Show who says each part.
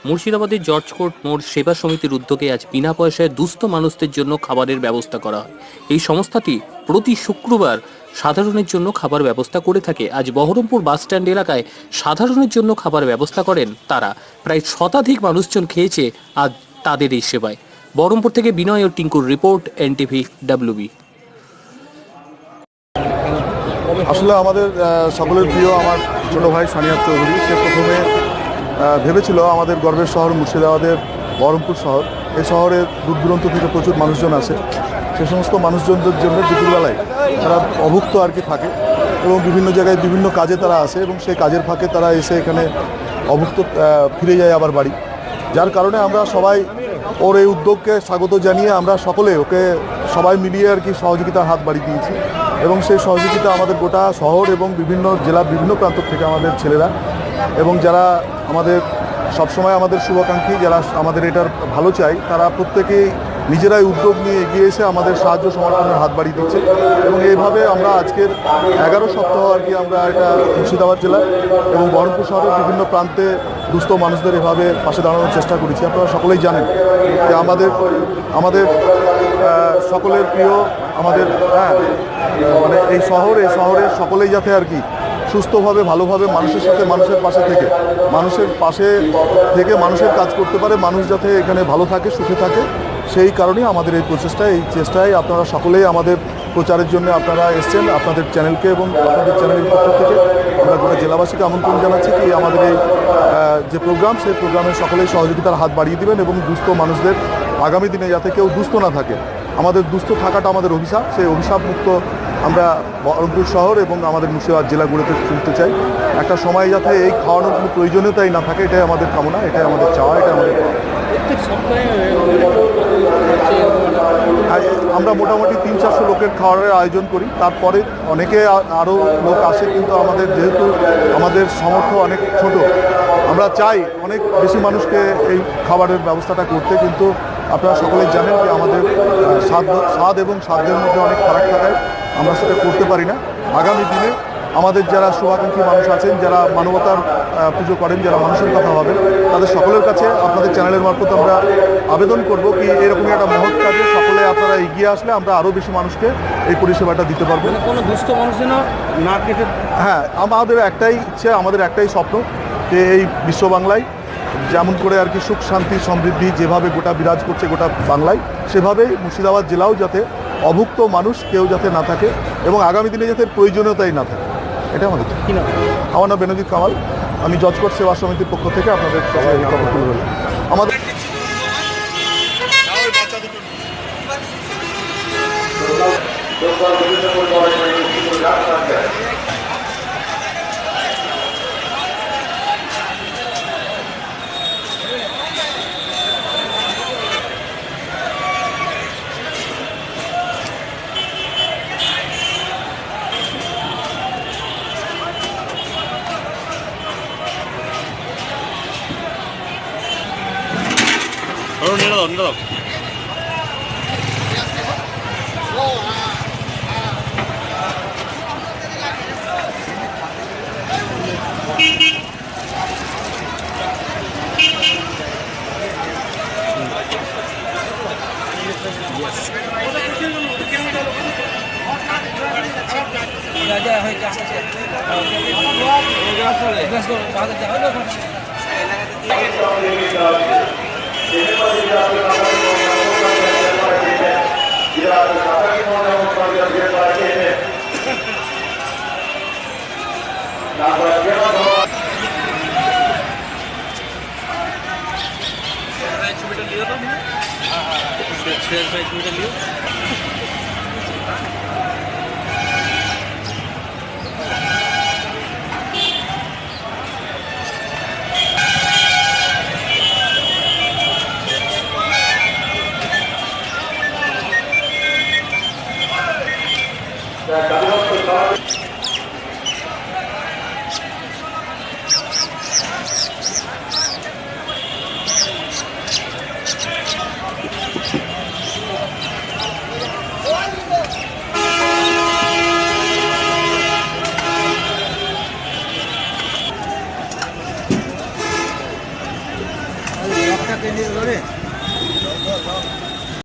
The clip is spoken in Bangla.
Speaker 1: মুর্শিদাবাদের জর্জ কোর্ট মোড় সেবা সমিতির উদ্যোগে আজ বিনা পয়সায় দুস্থ মানুষদের জন্য খাবারের ব্যবস্থা করা হয়। এই সংস্থাটি প্রতি শুক্রবার সাধারণের জন্য খাবার ব্যবস্থা করে থাকে। আজ বহরমপুর বাসস্ট্যান্ড এলাকায় সাধারণের জন্য খাবার ব্যবস্থা করেন তারা। প্রায় শতাধিক মানুষজন খেয়েছে আজ তাদের এই সেবায়। বহরমপুর থেকে বিনয় ও টিঙ্কুর রিপোর্ট, এনটিভি WB।
Speaker 2: আসলে আমাদের সকলের প্রিয় আমার ছোটো ভাই সানিয়াত চৌধুরী, সে প্রথমে ভেবেছিল আমাদের গর্বের শহর মুর্শিদাবাদের বহরমপুর শহর, এই শহরে দূর দূরান্ত থেকে প্রচুর মানুষজন আসে। সে সমস্ত মানুষজনদের জন্য দুপুরবেলায় তারা অভুক্ত আর কি থাকে এবং বিভিন্ন জায়গায় বিভিন্ন কাজে তারা আসে এবং সেই কাজের ফাঁকে তারা এসে এখানে অভুক্ত ফিরে যায় আবার বাড়ি। যার কারণে আমরা সবাই ওর এই উদ্যোগকে স্বাগত জানিয়ে আমরা সকলে ওকে সবাই মিলিয়ে আর কি সহযোগিতার হাত বাড়িয়ে দিয়েছি এবং সেই সহযোগিতা আমাদের গোটা শহর এবং বিভিন্ন জেলার বিভিন্ন প্রান্ত থেকে আমাদের ছেলেরা এবং যারা আমাদের সবসময় আমাদের শুভাকাঙ্ক্ষী, যারা আমাদের এটার ভালো চাই, তারা প্রত্যেকেই নিজেরাই উদ্যোগ নিয়ে এগিয়ে এসে আমাদের সাহায্য সমর্থনের হাত বাড়িয়ে দিচ্ছে এবং এইভাবে আমরা আজকের 11 সপ্তাহ আর কি আমরা এটা মুর্শিদাবাদ জেলায় এবং বহরমপুর শহরের বিভিন্ন প্রান্তে দুস্থ মানুষদের এভাবে পাশে দাঁড়ানোর চেষ্টা করেছি। আপনারা সকলেই জানেন যে আমাদের সকলের প্রিয় আমাদের মানে এই শহরে সকলেই যাতে আর কি সুস্থভাবে ভালোভাবে মানুষের সাথে মানুষের পাশে থেকে মানুষের কাজ করতে পারে, মানুষ যাতে এখানে ভালো থাকে, সুখে থাকে, সেই কারণেই আমাদের এই চেষ্টায় আপনারা সকলেই আমাদের প্রচারের জন্য আপনারা এসছেন। আপনাদের চ্যানেলকে এবং আপনাদের চ্যানেলের পক্ষ থেকে আমরা গোটা জেলাবাসীকে আমন্ত্রণ জানাচ্ছি কি আমাদের এই যে প্রোগ্রাম, সেই প্রোগ্রামে সকলেই সহযোগিতার হাত বাড়িয়ে দিবেন এবং দুস্থ মানুষদের আগামী দিনে যাতে কেউ দুস্থ না থাকে। আমাদের দুস্থ থাকাটা আমাদের অভিশাপ, সেই অভিশাপ মুক্ত আমরা বহরমপুর শহর এবং আমাদের মুর্শিদাবাদ জেলাগুলোতে তুলতে চাই। একটা সময় যাতে এই খাওয়ানোর কোনো প্রয়োজনীয়তাই না থাকে, এটাই আমাদের কামনা, এটাই আমাদের চাওয়া, এটা আমাদের আমরা মোটামুটি 300-400 লোকের খাওয়ারের আয়োজন করি। তারপরে অনেকে আরও লোক আসে, কিন্তু আমাদের যেহেতু আমাদের সামর্থ্য অনেক ছোট, আমরা চাই অনেক বেশি মানুষকে এই খাবারের ব্যবস্থাটা করতে, কিন্তু আপনারা সকলেই জানেন যে আমাদের স্বাদ এবং সাধ্যের মধ্যে অনেক ফারাক থাকায় আমরা সেটা করতে পারি না। আগামী দিনে আমাদের যারা শুভাকাঙ্ক্ষী মানুষ আছেন, যারা মানবতার পুজো করেন, যারা মানুষের কথা ভাবেন, তাদের সকলের কাছে আপনাদের চ্যানেলের মারফত আমরা আবেদন করব কি এরকমই একটা মহৎ কাজে সকলে আপনারা এগিয়ে আসলে আমরা আরও বেশি মানুষকে এই পরিষেবাটা দিতে পারবো।
Speaker 3: কোনো দুস্থ মানুষ যেন না কেটে,
Speaker 2: হ্যাঁ, আমাদের একটাই ইচ্ছে, আমাদের একটাই স্বপ্ন যে এই বিশ্ব বাংলায় যেমন করে আর কি সুখ শান্তি সমৃদ্ধি যেভাবে গোটা বিরাজ করছে গোটা বাংলায়, সেভাবেই মুর্শিদাবাদ জেলাও যাতে অভুক্ত মানুষ কেউ যাতে না থাকে এবং আগামী দিনে যাতে প্রয়োজনীয়তাই না থাকে, এটা আমাদের। আমার নাম বেনজির কামাল, আমি জর্জ কোর্ট সেবা সমিতির পক্ষ থেকে আপনাদের আমাদের
Speaker 3: টাকা কেজি ধরে